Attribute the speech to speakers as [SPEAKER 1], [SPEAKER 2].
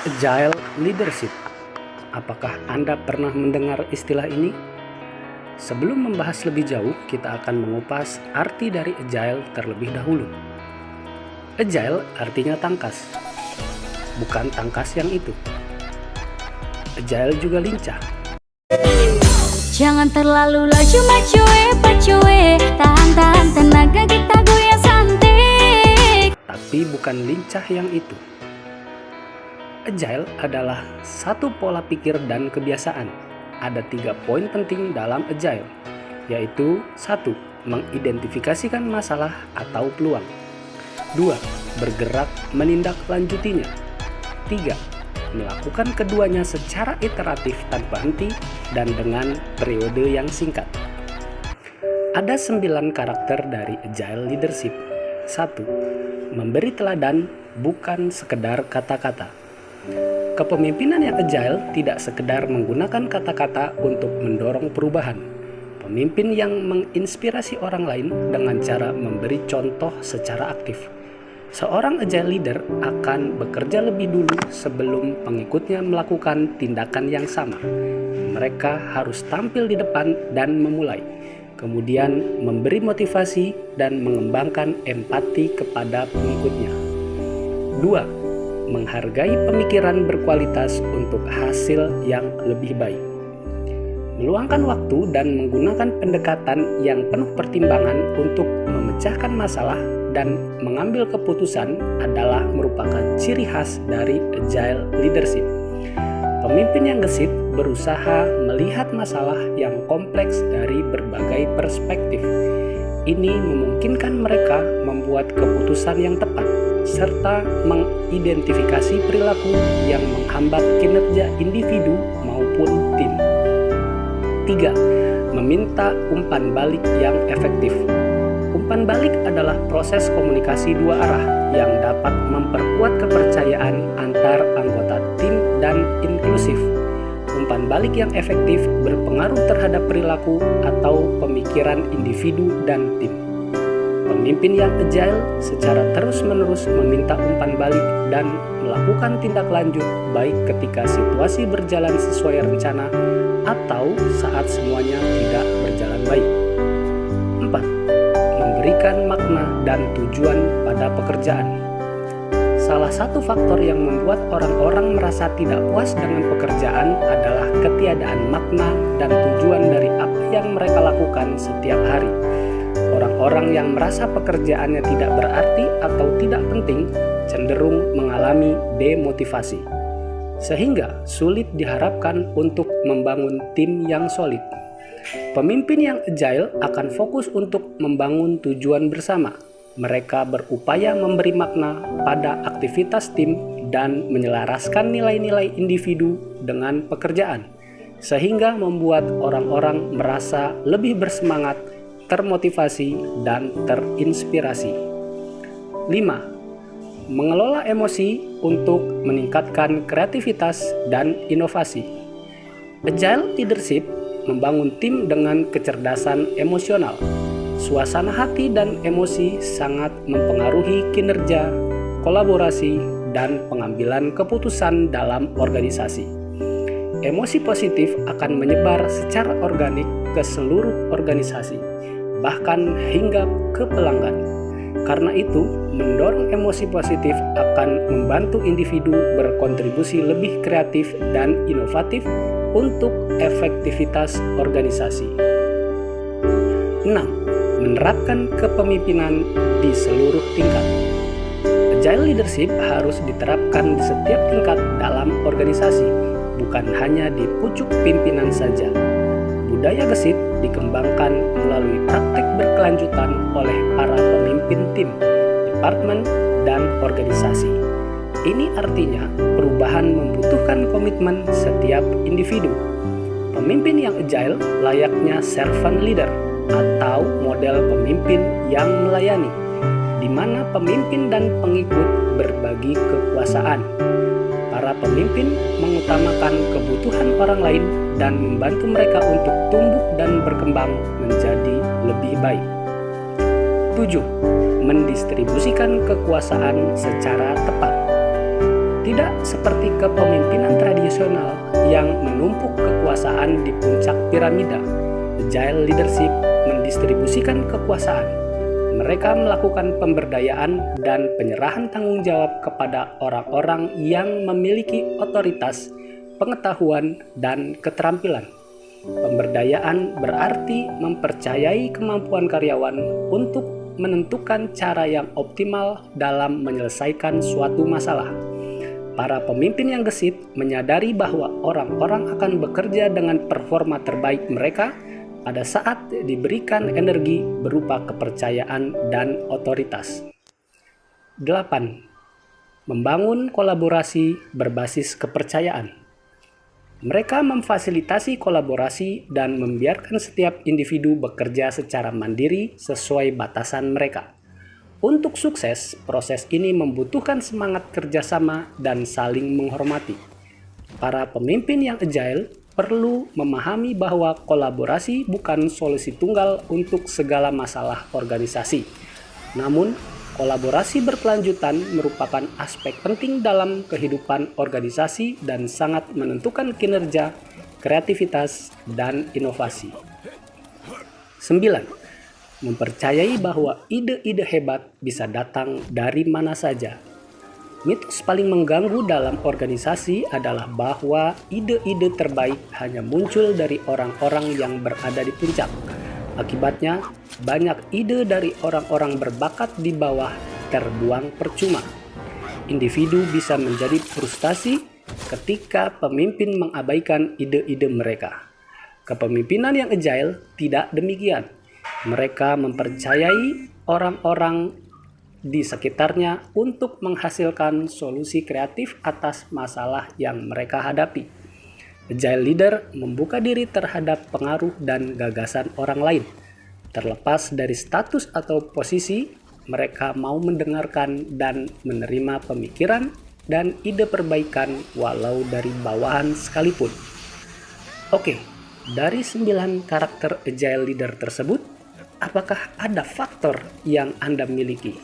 [SPEAKER 1] Agile leadership. Apakah Anda pernah mendengar istilah ini? Sebelum membahas lebih jauh, kita akan mengupas arti dari agile terlebih dahulu. Agile artinya tangkas, bukan tangkas yang itu. Agile juga lincah.
[SPEAKER 2] Jangan terlalu laju pacuwe, tahan tenaga kita goyang santai.
[SPEAKER 1] Tapi bukan lincah yang itu. Agile adalah satu pola pikir dan kebiasaan. Ada 3 poin penting dalam agile, yaitu 1. Mengidentifikasikan masalah atau peluang. 2. Bergerak menindaklanjutinya. 3. Melakukan keduanya secara iteratif tanpa henti dan dengan periode yang singkat. Ada 9 karakter dari agile leadership. 1. Memberi teladan, bukan sekedar kata-kata. Kepemimpinan yang agile tidak sekedar menggunakan kata-kata untuk mendorong perubahan. Pemimpin yang menginspirasi orang lain dengan cara memberi contoh secara aktif. Seorang agile leader akan bekerja lebih dulu sebelum pengikutnya melakukan tindakan yang sama. Mereka harus tampil di depan dan memulai, kemudian memberi motivasi dan mengembangkan empati kepada pengikutnya. 2. Menghargai pemikiran berkualitas untuk hasil yang lebih baik. Meluangkan waktu dan menggunakan pendekatan yang penuh pertimbangan untuk memecahkan masalah dan mengambil keputusan adalah merupakan ciri khas dari agile leadership. Pemimpin yang gesit berusaha melihat masalah yang kompleks dari berbagai perspektif. Ini memungkinkan mereka membuat keputusan yang tepat serta mengidentifikasi perilaku yang menghambat kinerja individu maupun tim. 3. Meminta umpan balik yang efektif. Umpan balik adalah proses komunikasi dua arah yang dapat memperkuat kepercayaan antar anggota tim dan inklusif. Umpan balik yang efektif berpengaruh terhadap perilaku atau pemikiran individu dan tim. Pemimpin yang agile secara terus-menerus meminta umpan balik dan melakukan tindak lanjut baik ketika situasi berjalan sesuai rencana atau saat semuanya tidak berjalan baik. 4. Memberikan makna dan tujuan pada pekerjaan. Salah satu faktor yang membuat orang-orang merasa tidak puas dengan pekerjaan adalah ketiadaan makna dan tujuan dari apa yang mereka lakukan setiap hari. Orang-orang yang merasa pekerjaannya tidak berarti atau tidak penting cenderung mengalami demotivasi, sehingga sulit diharapkan untuk membangun tim yang solid. Pemimpin yang agile akan fokus untuk membangun tujuan bersama. Mereka berupaya memberi makna pada aktivitas tim dan menyelaraskan nilai-nilai individu dengan pekerjaan, sehingga membuat orang-orang merasa lebih bersemangat, termotivasi, dan terinspirasi. 5. Mengelola emosi untuk meningkatkan kreativitas dan inovasi. Agile leadership membangun tim dengan kecerdasan emosional. Suasana hati dan emosi sangat mempengaruhi kinerja, kolaborasi, dan pengambilan keputusan dalam organisasi. Emosi positif akan menyebar secara organik ke seluruh organisasi, bahkan hingga ke pelanggan. Karena itu, mendorong emosi positif akan membantu individu berkontribusi lebih kreatif dan inovatif untuk efektivitas organisasi. 6. Menerapkan kepemimpinan di seluruh tingkat. Agile leadership harus diterapkan di setiap tingkat dalam organisasi, bukan hanya di pucuk pimpinan saja. Budaya gesit dikembangkan melalui praktek berkelanjutan oleh para pemimpin tim, departemen, dan organisasi. Ini artinya perubahan membutuhkan komitmen setiap individu. Pemimpin yang agile layaknya servant leader atau model pemimpin yang melayani, di mana pemimpin dan pengikut berbagi kekuasaan. Para pemimpin mengutamakan kebutuhan orang lain dan membantu mereka untuk tumbuh dan berkembang menjadi lebih baik. 7. Mendistribusikan kekuasaan secara tepat. Tidak seperti kepemimpinan tradisional yang menumpuk kekuasaan di puncak piramida, Agile leadership mendistribusikan kekuasaan. Mereka melakukan pemberdayaan dan penyerahan tanggung jawab kepada orang-orang yang memiliki otoritas, pengetahuan, dan keterampilan. Pemberdayaan berarti mempercayai kemampuan karyawan untuk menentukan cara yang optimal dalam menyelesaikan suatu masalah. Para pemimpin yang gesit menyadari bahwa orang-orang akan bekerja dengan performa terbaik mereka pada saat diberikan energi berupa kepercayaan dan otoritas. 8. Membangun kolaborasi berbasis kepercayaan. Mereka memfasilitasi kolaborasi dan membiarkan setiap individu bekerja secara mandiri sesuai batasan mereka. Untuk sukses, proses ini membutuhkan semangat kerjasama dan saling menghormati. Para pemimpin yang agile perlu memahami bahwa kolaborasi bukan solusi tunggal untuk segala masalah organisasi. Namun, kolaborasi berkelanjutan merupakan aspek penting dalam kehidupan organisasi dan sangat menentukan kinerja, kreativitas, dan inovasi. 9. Mempercayai bahwa ide-ide hebat bisa datang dari mana saja. Mitos paling mengganggu dalam organisasi adalah bahwa ide-ide terbaik hanya muncul dari orang-orang yang berada di puncak. Akibatnya, banyak ide dari orang-orang berbakat di bawah terbuang percuma. Individu bisa menjadi frustasi ketika pemimpin mengabaikan ide-ide mereka. Kepemimpinan yang agile tidak demikian. Mereka mempercayai orang-orang di sekitarnya untuk menghasilkan solusi kreatif atas masalah yang mereka hadapi. Agile leader membuka diri terhadap pengaruh dan gagasan orang lain. Terlepas dari status atau posisi, mereka mau mendengarkan dan menerima pemikiran dan ide perbaikan walau dari bawahan sekalipun. Oke, dari 9 karakter agile leader tersebut, apakah ada faktor yang Anda miliki?